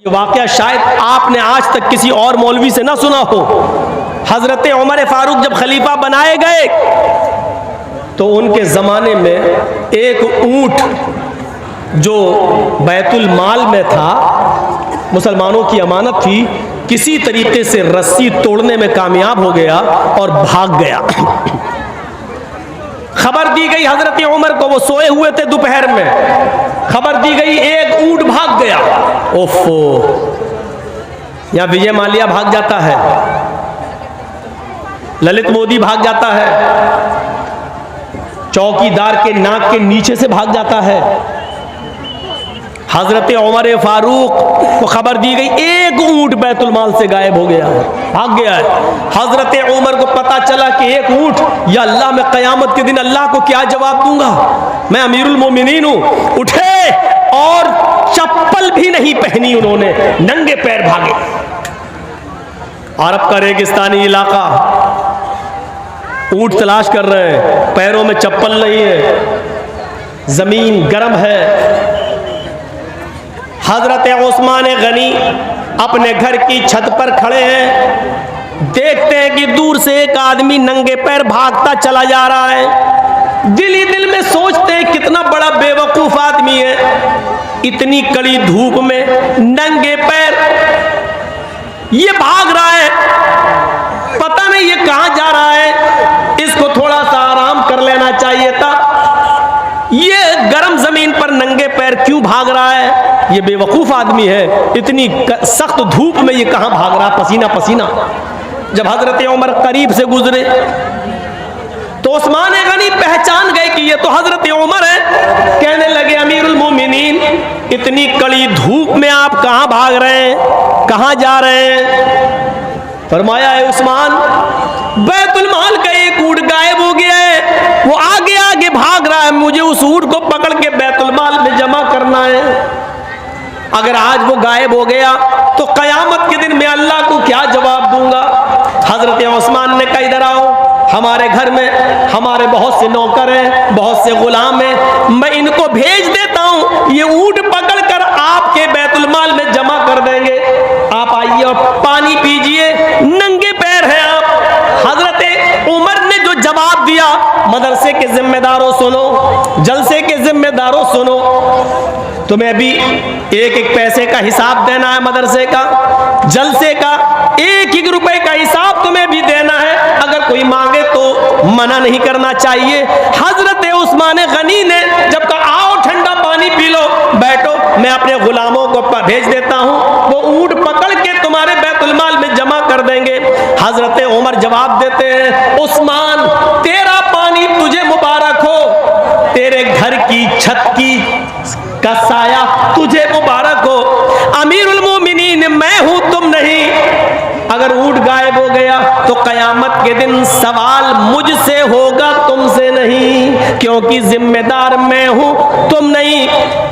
ये वाक़या शायद आपने आज तक किसी और मौलवी से ना सुना हो। हज़रत उमर फारूक जब खलीफा बनाए गए तो उनके ज़माने में एक ऊँट जो बैतुल माल में था, मुसलमानों की अमानत थी, किसी तरीके से रस्सी तोड़ने में कामयाब हो गया और भाग गया। खबर दी गई हजरत उमर को, वो सोए हुए थे दोपहर में, खबर दी गई एक ऊंट भाग गया। ओफो, यहां विजय माल्या भाग जाता है, ललित मोदी भाग जाता है, चौकीदार के नाक के नीचे से भाग जाता है। हजरत उमर फारूक को खबर दी गई एक ऊंट बैतुल माल से गायब हो गया है, भाग गया है। हजरत उमर को पता चला कि एक ऊंट, या अल्लाह, मैं कयामत के दिन अल्लाह को क्या जवाब दूंगा, मैं अमीरुल मोमिनीन हूं। उठे और चप्पल भी नहीं पहनी उन्होंने, नंगे पैर भागे। अरब का रेगिस्तानी इलाका, ऊंट तलाश कर रहे हैं, पैरों में चप्पल नहीं है, जमीन गर्म है। हजरत उस्मान गनी अपने घर की छत पर खड़े हैं, देखते हैं कि दूर से एक आदमी नंगे पैर भागता चला जा रहा है। दिल ही दिल में सोचते हैं कितना बड़ा बेवकूफ आदमी है, इतनी कड़ी धूप में नंगे पैर ये भाग रहा है, पता नहीं ये कहां जा रहा है, इसको थोड़ा सा आराम कर लेना चाहिए था। ये गर्म जमीन पर नंगे पैर क्यों भाग रहा है? ये बेवकूफ आदमी है, इतनी सख्त धूप में ये कहां भाग रहा, पसीना पसीना। जब हजरत उमर करीब से गुजरे तो उस्मान गनी पहचान गए कि ये तो हजरत उमर है। कहने लगे, अमीरुल मोमिनीन, इतनी कड़ी धूप में आप कहां भाग रहे हैं, कहां जा रहे हैं? फरमाया, है उस्मान, बैतुल माल का एक ऊंट गायब हो गया है, वो आगे आगे भाग रहा है, मुझे उस ऊंट को पकड़ के बैतुल माल में जमा करना है। अगर आज वो गायब हो गया तो कयामत के दिन मैं अल्लाह को क्या जवाब दूंगा? हजरत उस्मान ने कहा, इधर आओ, हमारे घर में हमारे बहुत से नौकर हैं, बहुत से गुलाम हैं, मैं इनको भेज देता हूं, ये ऊंट पकड़कर आपके बैतुल माल में जमा कर देंगे। आप आइए और पानी पीजिए, नंगे पैर हैं आप। हजरत उमर ने जो जवाब दिया, मदरसे के जिम्मेदारों सुनो, जलसे के जिम्मेदारों सुनो, तुम्हें भी एक एक पैसे का हिसाब देना है, मदरसे का, जलसे का एक एक रुपए का हिसाब तुम्हें भी देना है। अगर कोई मांगे तो मना नहीं करना चाहिए। हजरत उस्मान गनी ने जब कहा, आओ ठंडा पानी पी लो, बैठो, मैं अपने गुलामों को भेज देता हूं, वो ऊंट पकड़ के तुम्हारे बैतुल माल में जमा कर देंगे। हजरत उमर जवाब देते हैं, उस्मान, तेरा पानी तुझे मुबारक हो, तेरे घर की छत की का साया तुझे मुबारक हो। अमीरुल मोमिनीन मैं हूं, तुम नहीं। अगर ऊंट गायब हो गया तो कयामत के दिन सवाल मुझसे होगा, तुमसे नहीं, क्योंकि जिम्मेदार मैं हूं, तुम नहीं।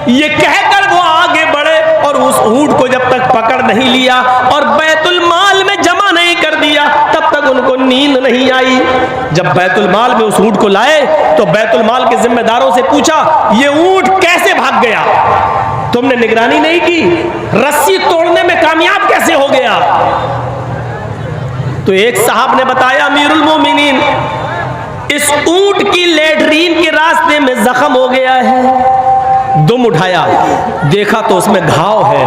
ये कहकर वो आगे बढ़े और उस ऊंट को जब तक पकड़ नहीं लिया और बैतुल माल में जमा नहीं कर दिया, तब तक उनको नींद नहीं आई। जब बैतुल माल में उस ऊंट को लाए तो बैतुल माल के जिम्मेदारों से पूछा, ये ऊंट कैसे भाग गया? तुमने निगरानी नहीं की, रस्सी तोड़ने में कामयाब कैसे हो गया? तो एक साहब ने बताया, अमीरुल मोमिनीन, इस ऊंट की लैट्रीन के रास्ते में जख्म हो गया है। दुम उठाया, देखा तो उसमें घाव है,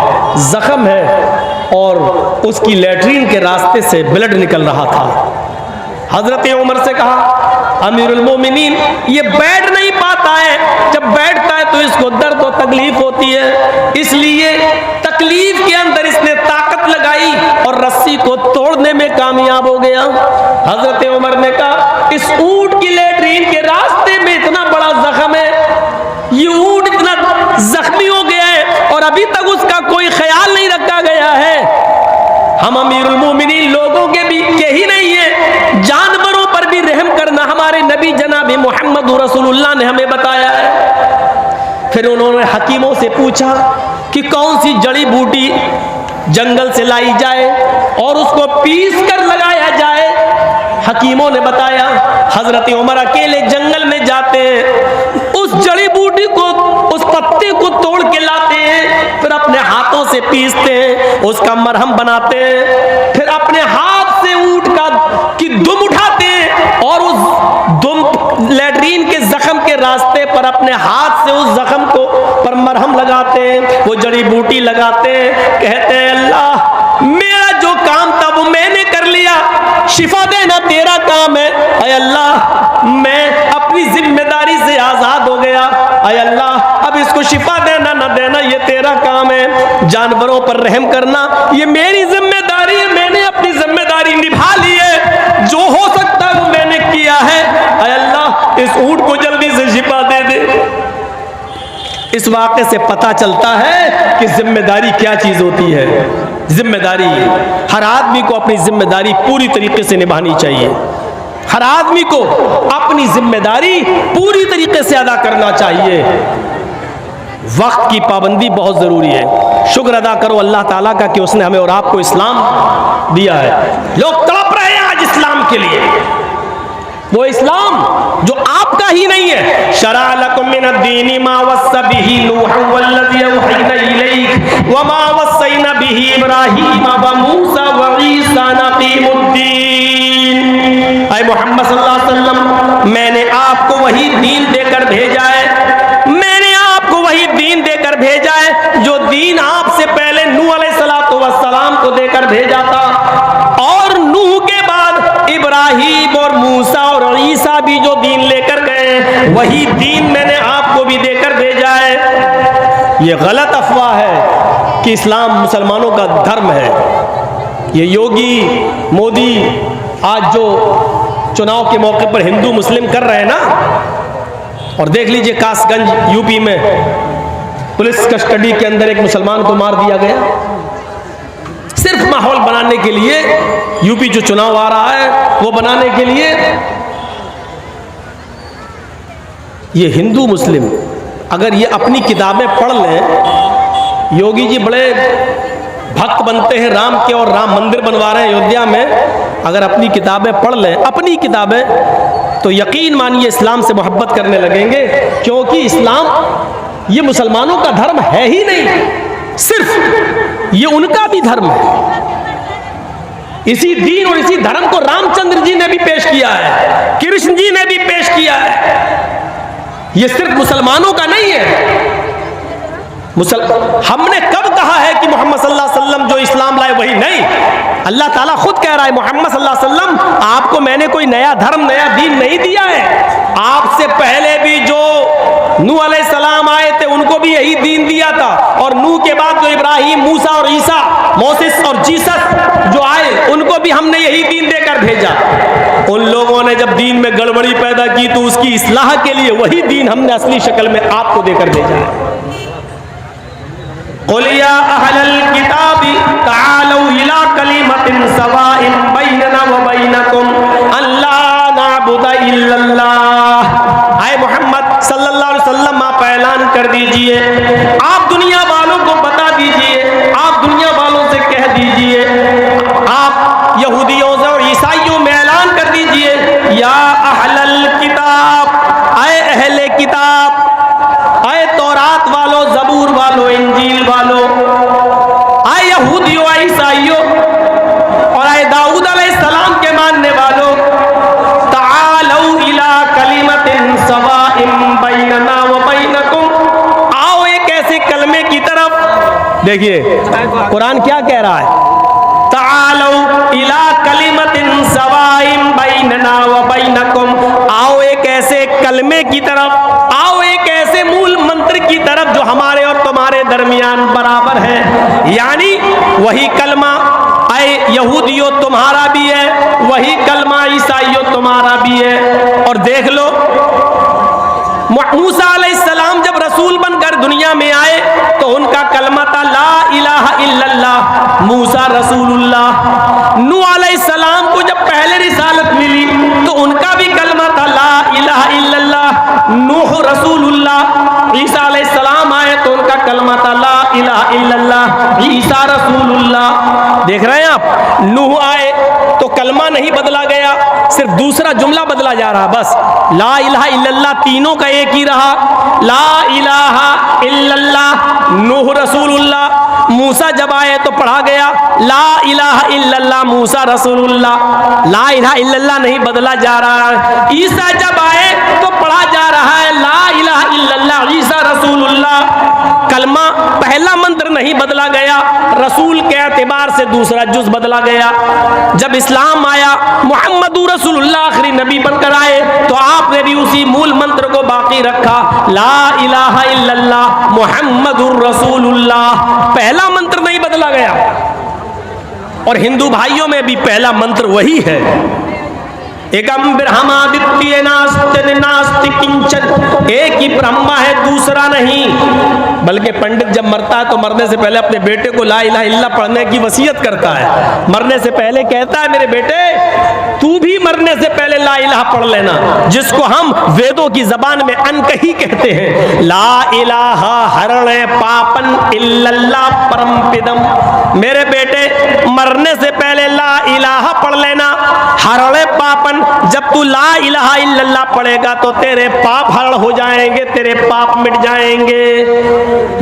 जख्म है और उसकी लैट्रीन के रास्ते से ब्लड निकल रहा था। हजरत उमर से कहा, अमीरुल मोमिनीन, ये बैठ नहीं पाता है, जब बैठता है तो इसको दर्द और तकलीफ होती है, इसलिए तकलीफ के अंदर इसने ताकत लगाई और रस्सी को तोड़ने में कामयाब हो गया। हजरत उमर ने कहा, इस ऊंट की लैट्रीन के रास्ते में इतना बड़ा जख्म है, ये ऊंट इतना जख्मी हो गया है और अभी तक उसका कोई ख्याल नहीं रखा गया है। हम अमीरुल मोमिनीन लोगों के भी के ही नहीं है, जानवरों पर भी रहम करना हमारे नबी जनाब मोहम्मद रसूलुल्लाह ने हमें बताया है। फिर उन्होंने हकीमों से पूछा कि कौन सी जड़ी बूटी जंगल से लाई जाए और उसको पीस कर लगाया जाए। हकीमों ने बताया, हजरत उमर अकेले जंगल में जाते हैं, उस जड़ी बूटी को, उस पत्ते को तोड़ के लाते हैं, फिर अपने हाथों से पीसते हैं, उसका मरहम बनाते हैं, फिर अपने हाथ से ऊंट की दुम उठाते हैं और उस दुम लैट्रीन के जख्म के रास्ते पर अपने हाथ से उस जख्म को पर मरहम लगाते हैं, वो जड़ी बूटी लगाते हैं, कहते हैं अल्लाह मेरा जो काम था वो मैंने कर लिया, शिफा देना तेरा काम है। ऐ अल्लाह मैं अपनी जिम्मेदारी से आजाद हो गया, ऐ अल्लाह अब इसको शिफा देना ना देना ये तेरा काम है, जानवरों पर रहम करना ये मेरी जिम्मेदारी है, मैंने अपनी जिम्मेदारी निभा ली है, जो हो सकता है वो मैंने किया है। ऐ अल्लाह इस ऊंट को जल्दी से शिफा दे दे। इस वाक़े से पता चलता है कि जिम्मेदारी क्या चीज होती है। जिम्मेदारी हर आदमी को अपनी जिम्मेदारी पूरी तरीके से निभानी चाहिए, हर आदमी को अपनी जिम्मेदारी पूरी तरीके से अदा करना चाहिए। वक्त की पाबंदी बहुत ज़रूरी है। शुक्र अदा करो अल्लाह ताला का कि उसने हमें और आपको इस्लाम दिया है। लोग तड़प रहे हैं आज इस्लाम के लिए, वो इस्लाम जो आपका ही नहीं है। शरा लकुम मिनद्दीनि मा वस्सा बिही नूहन वल्लज़ी औहयना इलैक व मा वस्सैना बिही इब्राहीम व मूसा व ईसा नक़ीमुद्दीन। ऐ मोहम्मद सल्लल्लाहु अलैहि वसल्लम मैंने आपको वही दीन देकर भेजा है, मैंने आपको वही दीन देकर भेजा है जो दीन आपसे पहले नूह अलैहिस्सलातु वस्सलाम को देकर भेजा था, और नूह के बाद इब्राहीम और मूसा और ईसा भी जो दीन लेकर गए वही दीन मैंने आपको भी देकर भेजा है। ये गलत अफवाह है कि इस्लाम मुसलमानों का धर्म है। ये योगी मोदी आज जो चुनाव के मौके पर हिंदू मुस्लिम कर रहे हैं ना, और देख लीजिए कासगंज यूपी में पुलिस कस्टडी के अंदर एक मुसलमान को मार दिया गया, सिर्फ माहौल बनाने के लिए। यूपी जो चुनाव आ रहा है वो बनाने के लिए ये हिंदू मुस्लिम अगर ये अपनी किताबें पढ़ लें, योगी जी बड़े भक्त बनते हैं राम के और राम मंदिर बनवा रहे हैं अयोध्या में, अगर अपनी किताबें पढ़ लें, अपनी किताबें, तो यकीन मानिए इस्लाम से मोहब्बत करने लगेंगे, क्योंकि इस्लाम ये मुसलमानों का धर्म है ही नहीं, सिर्फ ये उनका भी धर्म है। इसी दीन और इसी धर्म को रामचंद्र जी ने भी पेश किया है, कृष्ण जी ने भी पेश किया है। ये सिर्फ मुसलमानों का नहीं है। हमने कब कहा है कि मोहम्मद सल्लल्लाहु अलैहि वसल्लम जो इस्लाम लाए वही नहीं? अल्लाह ताला खुद कह रहा है मोहम्मद सल्लल्लाहु अलैहि वसल्लम आपको मैंने कोई नया धर्म नया दीन नहीं दिया है, आपसे पहले भी जो नूह अलैहिस्सलाम आए थे उनको भी यही दीन दिया था, और नूह के बाद जो इब्राहीम मूसा और ईसा मोसेस और जीसस जो आए उनको भी हमने यही दीन देकर भेजा। उन लोगों ने जब दीन में गड़बड़ी पैदा की तो उसकी इस्लाह के लिए वही दीन हमने असली शक्ल में आपको देकर भेजा है। क़ुल या अहलल किताबी तालू इला कलिमतिन सवाइन बैनना व बैनकुम अल्ला नअबुदा इल्लल्लाह। आए मोहम्मद सल्लल्लाहु अलैहि वसल्लम आप ऐलान कर दीजिए, आप दुनिया वालों को बता दीजिए, आप दुनिया वालों से कह दीजिए, आप यहूदियों से और ईसाइयों में ऐलान कर दीजिए, या अहलल किताब, आए अहले किताब, आए तौरात वालों, जबूर वालों, इंजील वालों, आए यहूदियों, आए ईसाइयों और आए दाऊद अलैहिस्सलाम के मानने वालों, तालऊ इला कलिमतिन सवाइन बैनना व बैनकुम, आओ एक ऐसे कलमे की तरफ। देखिए कुरान क्या कह रहा है, तालऊ इला कलिमतिन सवाइन बैनना व बैनकुम, आओ एक ऐसे कलमे की तरफ, आओ एक ऐसे मूल मंत्र की तरफ जो हमारे और तुम्हारे दरमियान बराबर है। यानी वही कलमा आए यहूदियों तुम्हारा भी है, वही कलमा ईसाइयों तुम्हारा भी है। और देख लो मूसा अलैहिस्सलाम जब रसूल बनकर दुनिया में आए तो उनका कलमा था ला इलाहा इल्लल्लाह, मूसा रसूलुल्लाह। नूह अलैहिस्सलाम को जब पहले रिसालत मिली तो उनका भी कलमा था ला इलाहा इल्लल्लाह, नूह रसूलुल्लाह। ईसा अलैहिस्सलाम आए तो उनका कलमा था ला इलाहा इल्लल्लाह, ईसा रसूलुल्लाह। देख रहे हैं आप, नूह आए तो कलमा नहीं बदला गया, सिर्फ दूसरा जुमला बदला जा रहा। बस ला इलाहा इल्लल्लाह तीनों का एक ही रहा। ला इलाहा इल्लल्लाह नूह रसूलुल्लाह, मूसा जब आए तो पढ़ा गया ला इलाहा इल्लल्लाह मूसा रसूलुल्लाह। ला इलाहा इल्लल्लाह नहीं बदला जा रहा है। ईसा जब आए तो पढ़ा जा रहा है ला इलाहा इल्लल्लाह ईसा रसूलुल्लाह। कलमा पहला मंत्र नहीं बदला गया, रसूल के एतबार से दूसरा जुज बदला गया। जब इस्लाम आया, मुहम्मदुर रसूलुल्लाह आखिरी नबी बनकर आए, तो आपने भी उसी मूल मंत्र को बाकी रखा, ला इलाहा इल्लल्लाह मुहम्मदुर रसूलुल्लाह। पहला मंत्र नहीं बदला गया। और हिंदू भाइयों में भी पहला मंत्र वही है, एकम ब्रह्मादित्य नास्ति नास्ति किंचन, एक ही ब्रह्मा है दूसरा नहीं। बल्कि पंडित जब मरता है तो मरने से पहले अपने बेटे को ला इलाहा इल्लल्लाह पढ़ने की वसीयत करता है। मरने से पहले कहता है मेरे बेटे तू भी मरने से पहले ला इलाहा पढ़ लेना, जिसको हम वेदों की जबान में अनकही कहते हैं। ला इलाहा हरणे पापन इल्लल्लाह परमपिदम। मेरे बेटे मरने से पहले ला इलाहा पढ़ लेना, हरणे पापन, जब तू ला इलाहा इल्लल्लाह पढ़ेगा तो तेरे पाप हरण हो जाएंगे, तेरे पाप मिट जाएंगे।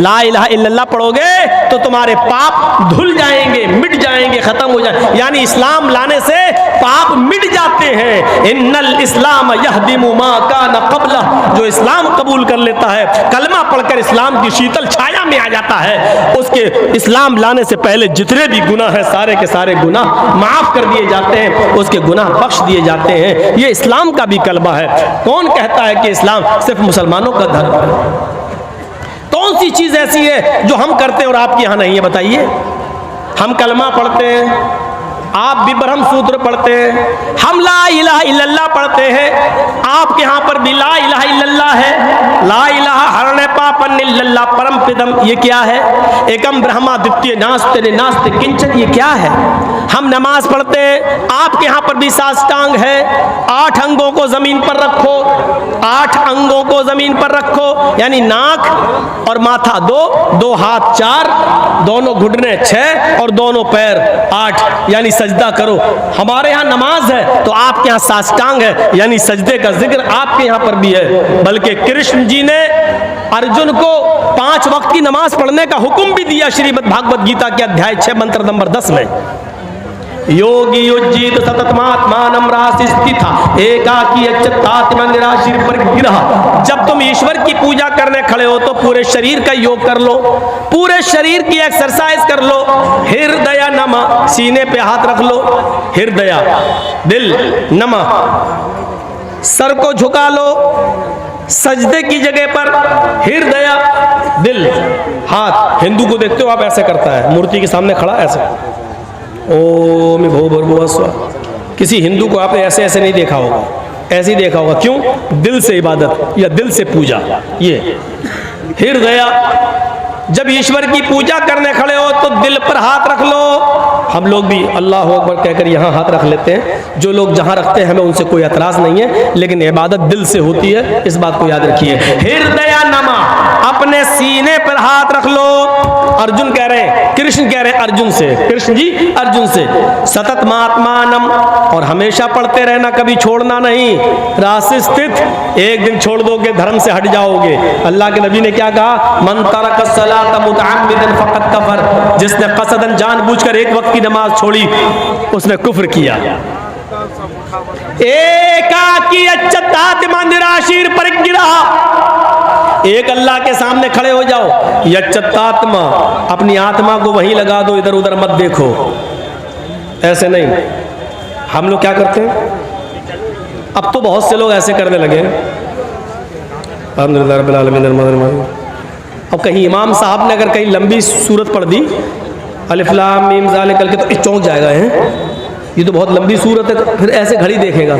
ला इलाहा इल्लल्लाह पढ़ोगे तो तुम्हारे पाप धुल जाएंगे, मिट जाएंगे, खत्म हो जाएंगे। यानी इस्लाम लाने से पाप मिट जाते हैं। इन्नल इस्लाम यहदिमु मा कान क़ब्ला, जो इस्लाम कबूल कर लेता है, कलमा पढ़कर इस्लाम की शीतल छाया में आ जाता है, उसके इस्लाम लाने से पहले जितने भी गुनाह हैं सारे के सारे गुनाह माफ कर दिए जाते हैं, उसके गुनाह बख्श दिए जाते हैं। ये इस्लाम का भी कलमा है। कौन कहता है कि इस्लाम सिर्फ मुसलमानों का धर्म है? कौन सी चीज ऐसी है जो हम करते हैं और आपके यहां नहीं है? बताइए। हम कलमा पढ़ते हैं, आप भी ब्रह्म सूत्र पढ़ते हैं, हम ला इलाहा इल्लल्लाह पढ़ते हैं, आपके यहां पर भी ला इलाहा इल्लल्लाह है। ला इलाहा हरणे पापन इल्लल्लाह परम पिदम, ये क्या है? एकम ब्रह्मा द्वितीय नास्ति नास्ति किंचन, ये क्या है? हम नमाज पढ़ते हैं, आपके यहां पर भी साष्टांग है। 8 अंगों को जमीन पर रखो, 8 अंगों को जमीन पर रखो, यानी नाक और माथा 2, 2 हाथ 4, दोनों घुटने 6 और दोनों पैर 8, यानी सजदा करो। हमारे यहाँ नमाज है तो आपके यहाँ साष्टांग है, यानी सजदे का जिक्र आपके यहाँ पर भी है। बल्कि कृष्ण जी ने अर्जुन को 5 वक्त की नमाज पढ़ने का हुक्म भी दिया श्रीमद् भागवत गीता के अध्याय 6 मंत्र नंबर 10 में। योगी युज्जित सततमात्मानं रासिस्थिता एकाकी अच्युतात्मनिराशीर परिग्रह। जब तुम ईश्वर की पूजा करने खड़े हो तो पूरे शरीर का योग कर लो, पूरे शरीर की एक्सरसाइज कर लो। हृदय नमः, सीने पे हाथ रख लो, हृदय दिल नमः, सर को झुका लो, सजदे की जगह पर हृदय दिल हाथ। हिंदू को देखते हो आप ऐसे करता है, मूर्ति के सामने खड़ा ऐसे, ओम भूर्भुवः स्वः। किसी हिंदू को आपने ऐसे ऐसे नहीं देखा होगा, ऐसे ही देखा होगा। क्यों? दिल से इबादत या दिल से पूजा। ये हृदय, जब ईश्वर की पूजा करने खड़े हो तो दिल पर हाथ रख लो। हम लोग भी अल्लाह अकबर कहकर यहाँ हाथ रख लेते हैं, जो लोग जहाँ रखते हैं हमें उनसे कोई एतराज नहीं है, लेकिन इबादत दिल से होती है, इस बात को याद रखिए। हृदय नमः, अपने सीने पर हाथ रख लो। अर्जुन कह रहे हैं, कृष्ण कह रहे हैं अर्जुन से, कृष्ण जी अर्जुन से, सतत महात्मानम, और हमेशा पढ़ते रहना, कभी छोड़ना नहीं। राशि स्थित, एक दिन छोड़ दोगे धर्म से हट जाओगे। अल्लाह के नबी ने क्या कहा? मन तरक सलात मुतअम्मिदन फक़द कफ़र, जिसने कसदन जानबूझकर एक वक्त की नमाज छोड़ी उसने कुफ्र किया। एकाकी अच्युतात्मा निराशीर परिग्रह, एक अल्लाह के सामने खड़े हो जाओ, यच्चतात्मा, अपनी आत्मा को वहीं लगा दो, इधर उधर मत देखो। ऐसे नहीं। हम लोग क्या करते हैं? अब तो बहुत से लोग ऐसे करने लगे। अल्हम्दुलिल्लाह रब्बिल आलमीन। अब कहीं इमाम साहब ने अगर कहीं लंबी सूरत पढ़ दी, अलिफ लाम मीम ज़ालिक करके, तो चौंक जाएगा, है ये तो बहुत लंबी सूरत है, फिर ऐसे घड़ी देखेगा।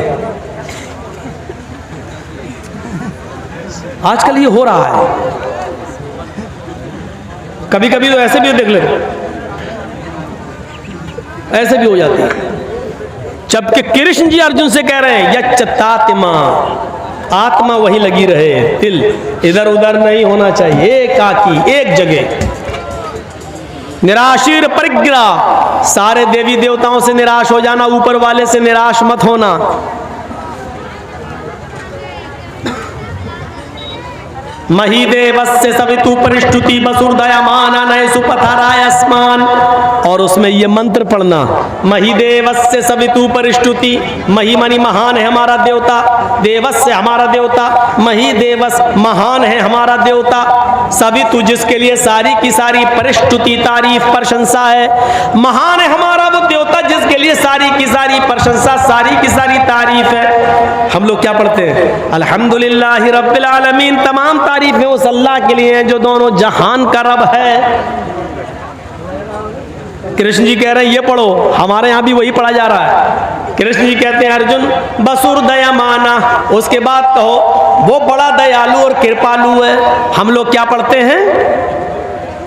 आजकल ये हो रहा है। कभी कभी तो ऐसे भी देख ले, ऐसे भी हो जाते हैं। जबकि कृष्ण जी अर्जुन से कह रहे हैं यच्चतात्मा, आत्मा वहीं लगी रहे, दिल इधर उधर नहीं होना चाहिए, एकाकी एक जगह। निराशीर परिग्रह, सारे देवी देवताओं से निराश हो जाना, ऊपर वाले से निराश मत होना। महीदेवस्य सवितु परिष्टुति वसुर्दयमाना नय सुपथराय अस्मान। और उसमें ये मंत्र पढ़ना, महीदेवस्य सवितु परिष्टुति, मही मनी महान है हमारा देवता, देवस्य हमारा देवता, महीदेवस महान है हमारा देवता, सवितु जिसके लिए सारी की सारी परिष्टुति तारीफ प्रशंसा है, महान है हमारा वो देवता जिसके लिए सारी की सारी प्रशंसा सारी की सारी तारीफ है। हम लोग क्या पढ़ते हैं? अल्हम्दुलिल्लाहि रब्बिल आलमीन, तमाम तारीफें उस अल्लाह के लिए हैं जो दोनों जहान का रब है। कृष्ण जी कह रहे हैं ये पढ़ो, हमारे यहाँ भी वही पढ़ा जा रहा है। कृष्ण जी कहते हैं अर्जुन बसुर दयामाना, उसके बाद कहो वो बड़ा दयालु और कृपालु है। हम लोग क्या पढ़ते हैं?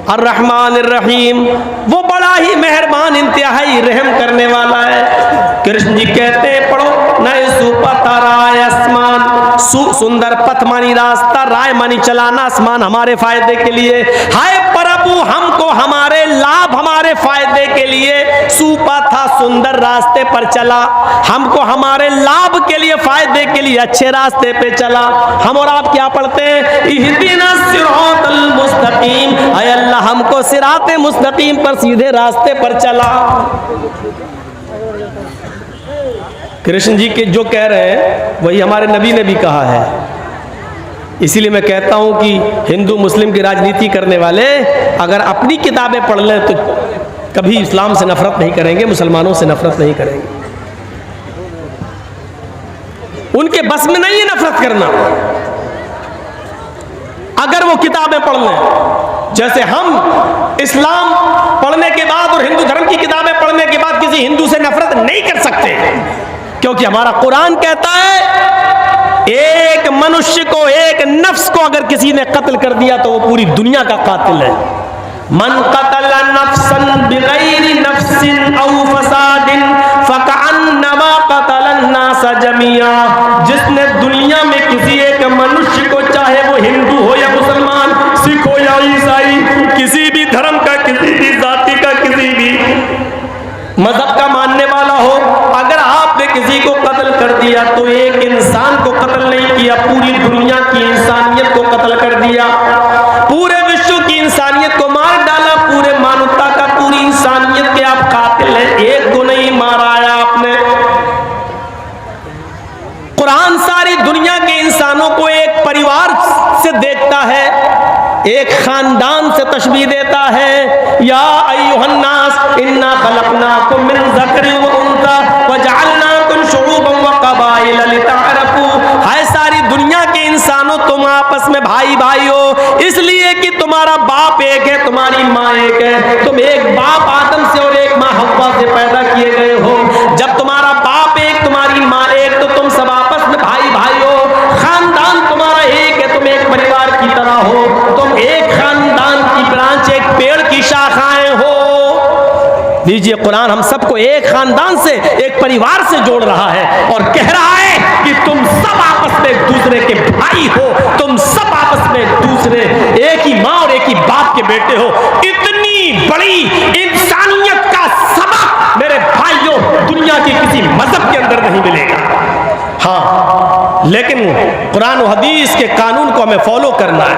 अर्रहमान अर्रहीम, वो बड़ा ही मेहरबान इंतहाई रहम करने वाला है। कृष्ण जी कहते हैं पढ़ो नए सुपथराय आसमान, सुंदर पथ मानी रास्ता, राय मानी चलाना, आसमान हमारे फायदे के लिए। हाय प्रभु हमको हमारे लाभ हमारे फायदे के लिए सुपथा सुंदर रास्ते पर चला, हमको हमारे लाभ के लिए फायदे के लिए अच्छे रास्ते पे चला। हम और आप क्या पढ़ते हैं? इहदिना सिरातल मुस्तकीम, ऐ अल्लाह हमको सिराते मुस्तकीम पर सीधे रास्ते पर चला। कृष्ण जी के जो कह रहे हैं वही हमारे नबी ने भी कहा है। इसीलिए मैं कहता हूं कि हिंदू मुस्लिम की राजनीति करने वाले अगर अपनी किताबें पढ़ लें तो कभी इस्लाम से नफरत नहीं करेंगे, मुसलमानों से नफरत नहीं करेंगे। उनके बस में नहीं है नफरत करना अगर वो किताबें पढ़ लें। जैसे हम इस्लाम पढ़ने के बाद और हिंदू धर्म की किताबें पढ़ने के बाद किसी हिंदू से नफरत नहीं कर सकते, क्योंकि हमारा कुरान कहता है एक मनुष्य को, एक नफ्स को अगर किसी ने कत्ल कर दिया तो वो पूरी दुनिया का कातिल है। मन कतल नफ्सन बिगैरि नफ्सिन औ फसादिन फकअन्नमा कतल अन्नास जमिया, जिसने दुनिया में किसी एक मनुष्य को, चाहे वो हिंदू हो या मुसलमान, सिख हो या ईसाई, किसी भी धर्म का, किसी भी जाति का, किसी भी मजहब का मानने वाला हो, अगर आपने किसी को कत्ल कर दिया तो एक इंसान को कत्ल नहीं किया, पूरी दुनिया की इंसानियत को कत्ल कर दिया, पूरे विश्व की इंसानियत को मार डाला, पूरे मानवता का, पूरी इंसानियत के आप कातिल हैं, एक को नहीं मारा है आपने। कुरान सारी दुनिया के इंसानों को एक परिवार से देखता है, एक खानदान से तशबीह देता है। या अय्युहन्नास इन्ना खलकनाकुम मिन ज़करिन व उन्सा व जअलनाकुम शुऊबन व क़बाइल लितअरफू, है सारी दुनिया के इंसानों तुम आपस में भाई भाई हो इसलिए कि तुम्हारा बाप एक है, तुम्हारी माँ एक है, तुम एक बाप आदम से और एक माँ हव्वा से पैदा किए गए हो। जब तुम्हारा बाप एक, तुम्हारी माँ एक, तो तुम सब आपस में भाई भाई हो, खानदान तुम्हारा एक है, तुम एक परिवार की तरह हो, तुम एक खानदान की ब्रांच, एक पेड़ की शाखाएं हो। लीजिए कुरान हम सबको एक खानदान से, एक परिवार से जोड़ रहा है और कह रहा है कि तुम सब आपस में एक दूसरे के भाई हो, तुम सब आपस में एक दूसरे, एक ही माँ और एक ही बाप के बेटे हो। इतनी बड़ी इंसानियत का सबक मेरे भाइयों दुनिया के किसी मजहब के अंदर नहीं मिलेगा। हाँ, लेकिन कुरान और हदीस के कानून को हमें फॉलो करना है।